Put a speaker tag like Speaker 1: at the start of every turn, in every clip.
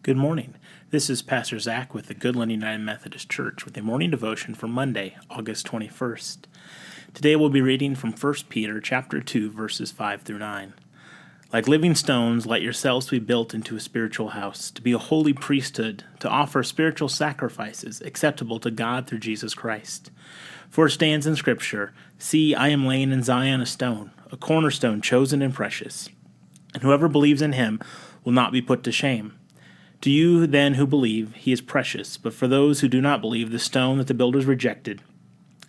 Speaker 1: Good morning. This is Pastor Zach with the Goodland United Methodist Church with a morning devotion for Monday, August 21st. Today we'll be reading from 1 Peter chapter 2, verses 5 through 9. Like living stones, let yourselves be built into a spiritual house, to be a holy priesthood, to offer spiritual sacrifices acceptable to God through Jesus Christ. For it stands in Scripture, "See, I am laying in Zion a stone, a cornerstone chosen and precious, and whoever believes in him will not be put to shame. To you, then, who believe, he is precious, but for those who do not believe, the stone that the builders rejected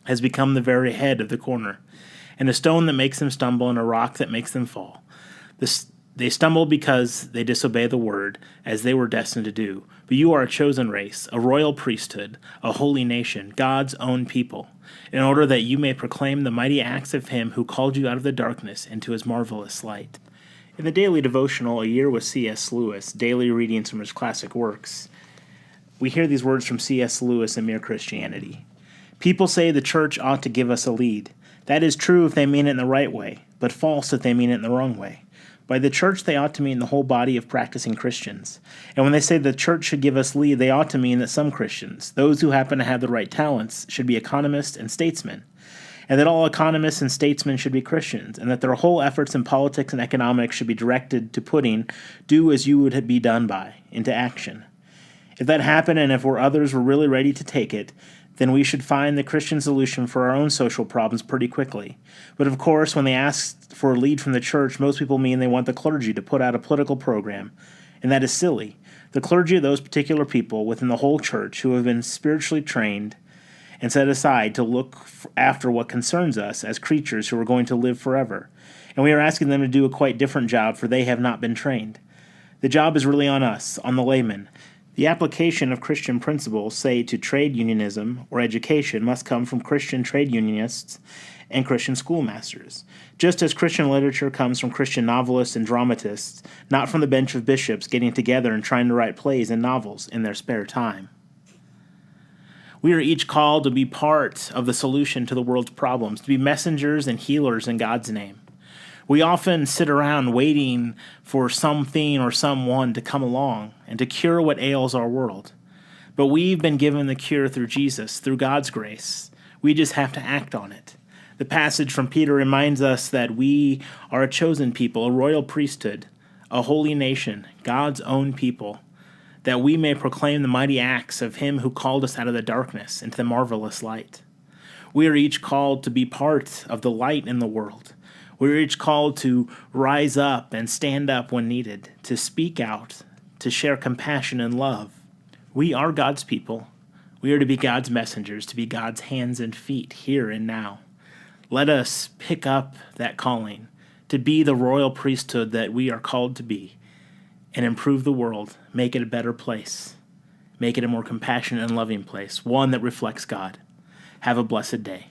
Speaker 1: has become the very head of the corner, and a stone that makes them stumble, and a rock that makes them fall. They stumble because they disobey the word, as they were destined to do. But you are a chosen race, a royal priesthood, a holy nation, God's own people, in order that you may proclaim the mighty acts of him who called you out of the darkness into his marvelous light." In the daily devotional, A Year with C.S. Lewis, daily readings from his classic works, we hear these words from C.S. Lewis in Mere Christianity. "People say the church ought to give us a lead. That is true if they mean it in the right way, but false if they mean it in the wrong way. By the church, they ought to mean the whole body of practicing Christians. And when they say the church should give us lead, they ought to mean that some Christians, those who happen to have the right talents, should be economists and statesmen, and that all economists and statesmen should be Christians, and that their whole efforts in politics and economics should be directed to putting 'do as you would be done by' into action. If that happened, and if others were really ready to take it, then we should find the Christian solution for our own social problems pretty quickly. But of course, when they ask for a lead from the church, most people mean they want the clergy to put out a political program, and that is silly. The clergy are those particular people within the whole church who have been spiritually trained and set aside to look after what concerns us as creatures who are going to live forever. And we are asking them to do a quite different job, for they have not been trained. The job is really on us, on the layman. The application of Christian principles, say to trade unionism or education, must come from Christian trade unionists and Christian schoolmasters, just as Christian literature comes from Christian novelists and dramatists, not from the bench of bishops getting together and trying to write plays and novels in their spare time. We are each called to be part of the solution to the world's problems, to be messengers and healers in God's name. We often sit around waiting for something or someone to come along and to cure what ails our world. But we've been given the cure through Jesus, through God's grace. We just have to act on it. The passage from Peter reminds us that we are a chosen people, a royal priesthood, a holy nation, God's own people, that we may proclaim the mighty acts of him who called us out of the darkness into the marvelous light. We are each called to be part of the light in the world. We are each called to rise up and stand up when needed, to speak out, to share compassion and love. We are God's people. We are to be God's messengers, to be God's hands and feet here and now. Let us pick up that calling to be the royal priesthood that we are called to be, and improve the world, make it a better place, make it a more compassionate and loving place, one that reflects God. Have a blessed day.